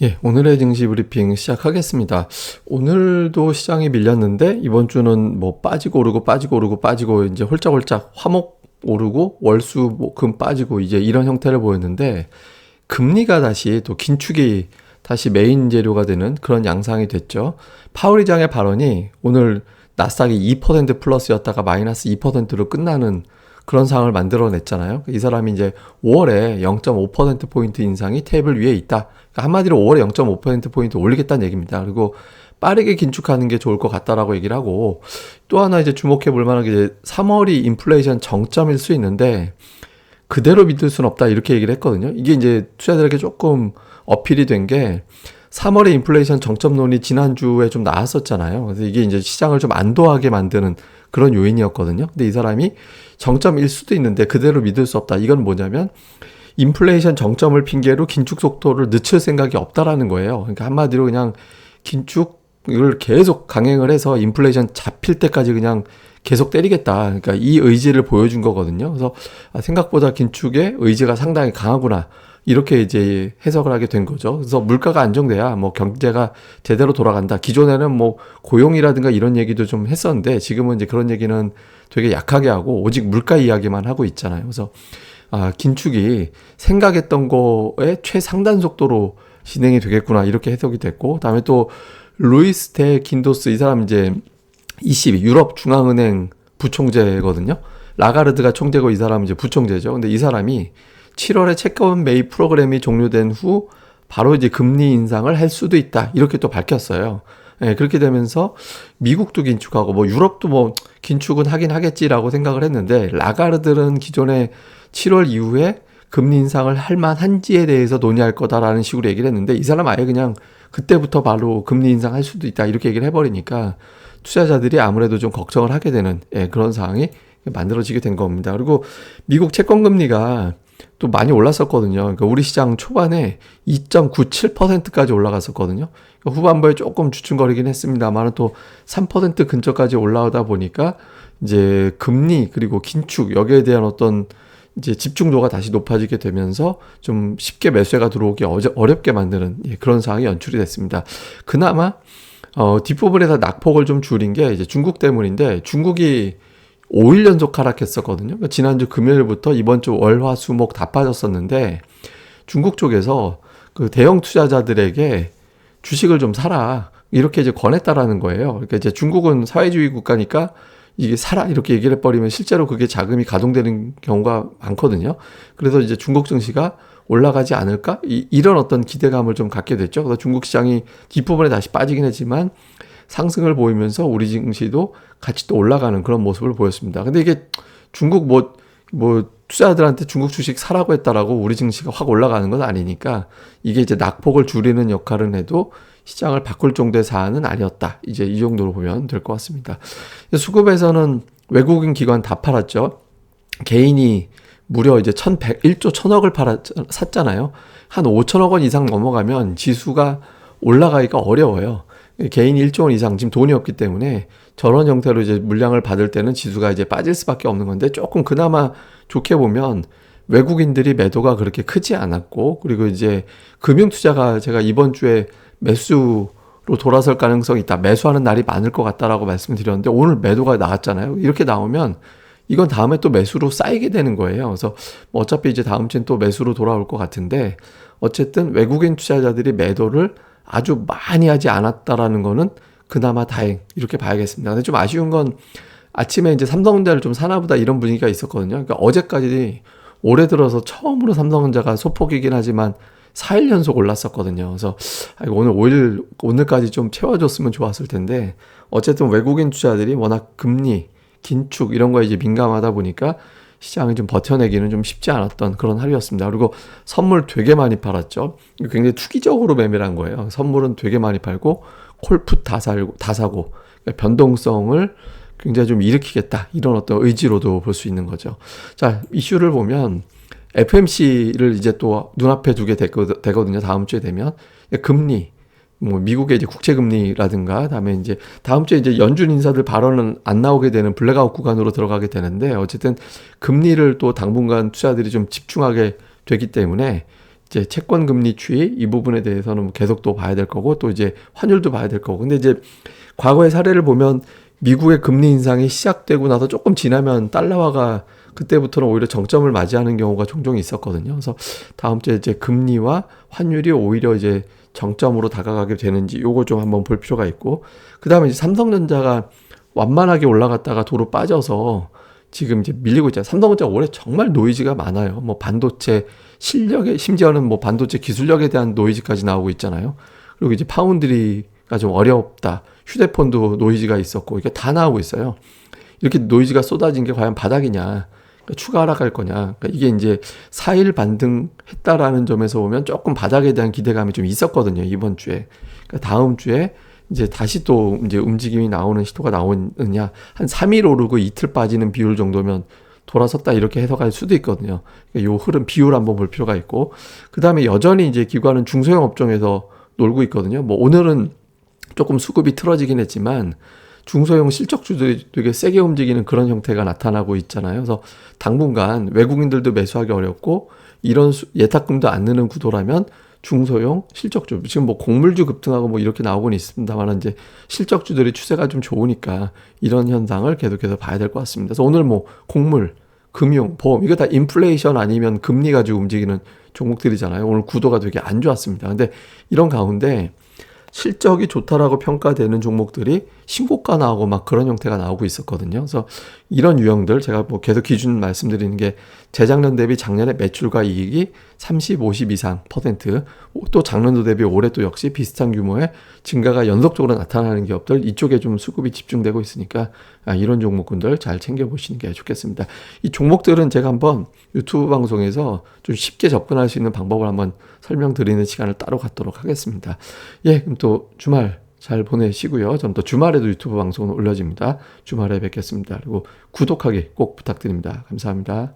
예, 오늘의 증시 브리핑 시작하겠습니다. 오늘도 시장이 밀렸는데 이번 주는 뭐 빠지고 오르고 빠지고 오르고 빠지고 이제 홀짝홀짝 화목 오르고 월수 금 빠지고 이제 이런 형태를 보였는데 금리가 다시 또 긴축이 다시 메인 재료가 되는 그런 양상이 됐죠. 파월 의장의 발언이 오늘 나스닥이 2% 플러스였다가 마이너스 2%로 끝나는 그런 상황을 만들어냈잖아요. 이 사람이 이제 5월에 0.5%포인트 인상이 테이블 위에 있다. 그러니까 한마디로 5월에 0.5%포인트 올리겠다는 얘기입니다. 그리고 빠르게 긴축하는 게 좋을 것 같다라고 얘기를 하고 또 하나 이제 주목해 볼 만한 게 이제 3월이 인플레이션 정점일 수 있는데 그대로 믿을 수는 없다 이렇게 얘기를 했거든요. 이게 이제 투자자들에게 조금 어필이 된 게 3월에 인플레이션 정점론이 지난주에 좀 나왔었잖아요. 그래서 이게 이제 시장을 좀 안도하게 만드는 그런 요인이었거든요. 근데 이 사람이 정점일 수도 있는데 그대로 믿을 수 없다. 이건 뭐냐면 인플레이션 정점을 핑계로 긴축 속도를 늦출 생각이 없다라는 거예요. 그러니까 한마디로 그냥 긴축을 계속 강행을 해서 인플레이션 잡힐 때까지 그냥 계속 때리겠다. 그러니까 이 의지를 보여준 거거든요. 그래서 생각보다 긴축의 의지가 상당히 강하구나. 이렇게 이제 해석을 하게 된 거죠. 그래서 물가가 안정돼야 뭐 경제가 제대로 돌아간다. 기존에는 뭐 고용이라든가 이런 얘기도 좀 했었는데 지금은 이제 그런 얘기는 되게 약하게 하고 오직 물가 이야기만 하고 있잖아요. 그래서 긴축이 생각했던 거의 최상단 속도로 진행이 되겠구나. 이렇게 해석이 됐고, 다음에 또 루이스 데 긴도스 이 사람 이제 ECB 유럽 중앙은행 부총재거든요. 라가르드가 총재고 이 사람은 이제 부총재죠. 근데 이 사람이 7월에 채권 매입 프로그램이 종료된 후 바로 이제 금리 인상을 할 수도 있다. 이렇게 또 밝혔어요. 예, 그렇게 되면서 미국도 긴축하고 뭐 유럽도 뭐 긴축은 하긴 하겠지라고 생각을 했는데 라가르드는 기존에 7월 이후에 금리 인상을 할 만한지에 대해서 논의할 거다라는 식으로 얘기를 했는데 이 사람 아예 그냥 그때부터 바로 금리 인상할 수도 있다 이렇게 얘기를 해버리니까 투자자들이 아무래도 좀 걱정을 하게 되는 그런 상황이 만들어지게 된 겁니다. 그리고 미국 채권 금리가 또 많이 올랐었거든요. 그러니까 우리 시장 초반에 2.97%까지 올라갔었거든요. 그러니까 후반부에 조금 주춤거리긴 했습니다만 또 3% 근처까지 올라오다 보니까 이제 금리 그리고 긴축 여기에 대한 어떤 이제 집중도가 다시 높아지게 되면서 좀 쉽게 매수가 들어오기 어렵게 만드는 그런 상황이 연출이 됐습니다. 그나마 뒷부분에서 낙폭을 좀 줄인 게 이제 중국 때문인데 중국이 5일 연속 하락했었거든요. 그러니까 지난주 금요일부터 이번 주 월, 화, 수, 목 다 빠졌었는데 중국 쪽에서 그 대형 투자자들에게 주식을 좀 사라 이렇게 이제 권했다라는 거예요. 그러니까 이제 중국은 사회주의 국가니까 이게 사라 이렇게 얘기를 해버리면 실제로 그게 자금이 가동되는 경우가 많거든요. 그래서 이제 중국 증시가 올라가지 않을까? 이런 어떤 기대감을 좀 갖게 됐죠. 그래서 중국 시장이 뒷부분에 다시 빠지긴 했지만 상승을 보이면서 우리 증시도 같이 또 올라가는 그런 모습을 보였습니다. 근데 이게 중국 뭐 투자자들한테 중국 주식 사라고 했다라고 우리 증시가 확 올라가는 건 아니니까 이게 이제 낙폭을 줄이는 역할은 해도 시장을 바꿀 정도의 사안은 아니었다. 이제 이 정도로 보면 될 것 같습니다. 수급에서는 외국인 기관 다 팔았죠. 개인이 무려 이제 1조 1000억을 샀잖아요. 한 5천억 원 이상 넘어가면 지수가 올라가기가 어려워요. 개인 1조 원 이상 지금 돈이 없기 때문에 저런 형태로 이제 물량을 받을 때는 지수가 이제 빠질 수밖에 없는 건데 조금 그나마 좋게 보면 외국인들이 매도가 그렇게 크지 않았고 그리고 이제 금융투자가 제가 이번 주에 매수로 돌아설 가능성이 있다. 매수하는 날이 많을 것 같다라고 말씀을 드렸는데 오늘 매도가 나왔잖아요. 이렇게 나오면 이건 다음에 또 매수로 쌓이게 되는 거예요. 그래서 뭐 어차피 이제 다음 주엔 또 매수로 돌아올 것 같은데 어쨌든 외국인 투자자들이 매도를 아주 많이 하지 않았다라는 거는 그나마 다행 이렇게 봐야겠습니다. 근데 좀 아쉬운 건 아침에 이제 삼성전자를 좀 사나보다 이런 분위기가 있었거든요. 그러니까 어제까지 올해 들어서 처음으로 삼성전자가 소폭이긴 하지만 4일 연속 올랐었거든요. 그래서 오늘까지 좀 채워줬으면 좋았을 텐데 어쨌든 외국인 투자들이 워낙 금리, 긴축 이런 거에 이제 민감하다 보니까 시장이 좀 버텨내기는 좀 쉽지 않았던 그런 하루였습니다. 그리고 선물 되게 많이 팔았죠. 굉장히 투기적으로 매매를 한 거예요. 선물은 되게 많이 팔고 콜풋 다 사고 그러니까 변동성을 굉장히 좀 일으키겠다 이런 어떤 의지로도 볼 수 있는 거죠. 자, 이슈를 보면 FMC를 이제 또 눈앞에 두게 되거든요. 다음 주에 되면 금리 뭐 미국의 이제 국채 금리라든가 다음에 이제 다음 주에 이제 연준 인사들 발언은 안 나오게 되는 블랙아웃 구간으로 들어가게 되는데 어쨌든 금리를 또 당분간 투자들이 좀 집중하게 되기 때문에 이제 채권 금리 추이 이 부분에 대해서는 계속 또 봐야 될 거고 또 이제 환율도 봐야 될 거고. 근데 이제 과거의 사례를 보면 미국의 금리 인상이 시작되고 나서 조금 지나면 달러화가 그때부터는 오히려 정점을 맞이하는 경우가 종종 있었거든요. 그래서 다음 주에 이제 금리와 환율이 오히려 이제 정점으로 다가가게 되는지 요거 좀 한번 볼 필요가 있고, 그다음에 이제 삼성전자가 완만하게 올라갔다가 도로 빠져서 지금 이제 밀리고 있잖아요. 삼성전자 올해 정말 노이즈가 많아요. 뭐 반도체 실력에, 심지어는 뭐 반도체 기술력에 대한 노이즈까지 나오고 있잖아요. 그리고 이제 파운드리가 좀 어렵다. 휴대폰도 노이즈가 있었고 이게 다 나오고 있어요. 이렇게 노이즈가 쏟아진 게 과연 바닥이냐, 그러니까 추가 하락할 거냐. 그러니까 이게 이제 4일 반등했다라는 점에서 보면 조금 바닥에 대한 기대감이 좀 있었거든요, 이번 주에. 그러니까 다음 주에 이제 다시 또 이제 움직임이 나오는 시도가 나오느냐, 한 3일 오르고 이틀 빠지는 비율 정도면 돌아섰다 이렇게 해석할 수도 있거든요. 그러니까 요 흐름 비율 한번 볼 필요가 있고, 그 다음에 여전히 이제 기관은 중소형 업종에서 놀고 있거든요. 뭐 오늘은 조금 수급이 틀어지긴 했지만 중소형 실적주들이 되게 세게 움직이는 그런 형태가 나타나고 있잖아요. 그래서 당분간 외국인들도 매수하기 어렵고 이런 예탁금도 안 느는 구도라면 중소형 실적주, 지금 뭐 곡물주 급등하고 뭐 이렇게 나오곤 있습니다만 이제 실적주들이 추세가 좀 좋으니까 이런 현상을 계속해서 봐야 될 것 같습니다. 그래서 오늘 뭐 곡물, 금융, 보험 이거 다 인플레이션 아니면 금리 가지고 움직이는 종목들이잖아요. 오늘 구도가 되게 안 좋았습니다. 근데 이런 가운데 실적이 좋다라고 평가되는 종목들이 신고가 나오고 막 그런 형태가 나오고 있었거든요. 그래서 이런 유형들 제가 뭐 계속 기준 말씀드리는 게 재작년 대비 작년에 매출과 이익이 30, 50 이상 %, 또 작년도 대비 올해 또 역시 비슷한 규모의 증가가 연속적으로 나타나는 기업들, 이쪽에 좀 수급이 집중되고 있으니까 이런 종목군들 잘 챙겨보시는 게 좋겠습니다. 이 종목들은 제가 한번 유튜브 방송에서 좀 쉽게 접근할 수 있는 방법을 한번 설명드리는 시간을 따로 갖도록 하겠습니다. 예, 그럼 또 주말 잘 보내시고요. 전 또 주말에도 유튜브 방송은 올려집니다. 주말에 뵙겠습니다. 그리고 구독하기 꼭 부탁드립니다. 감사합니다.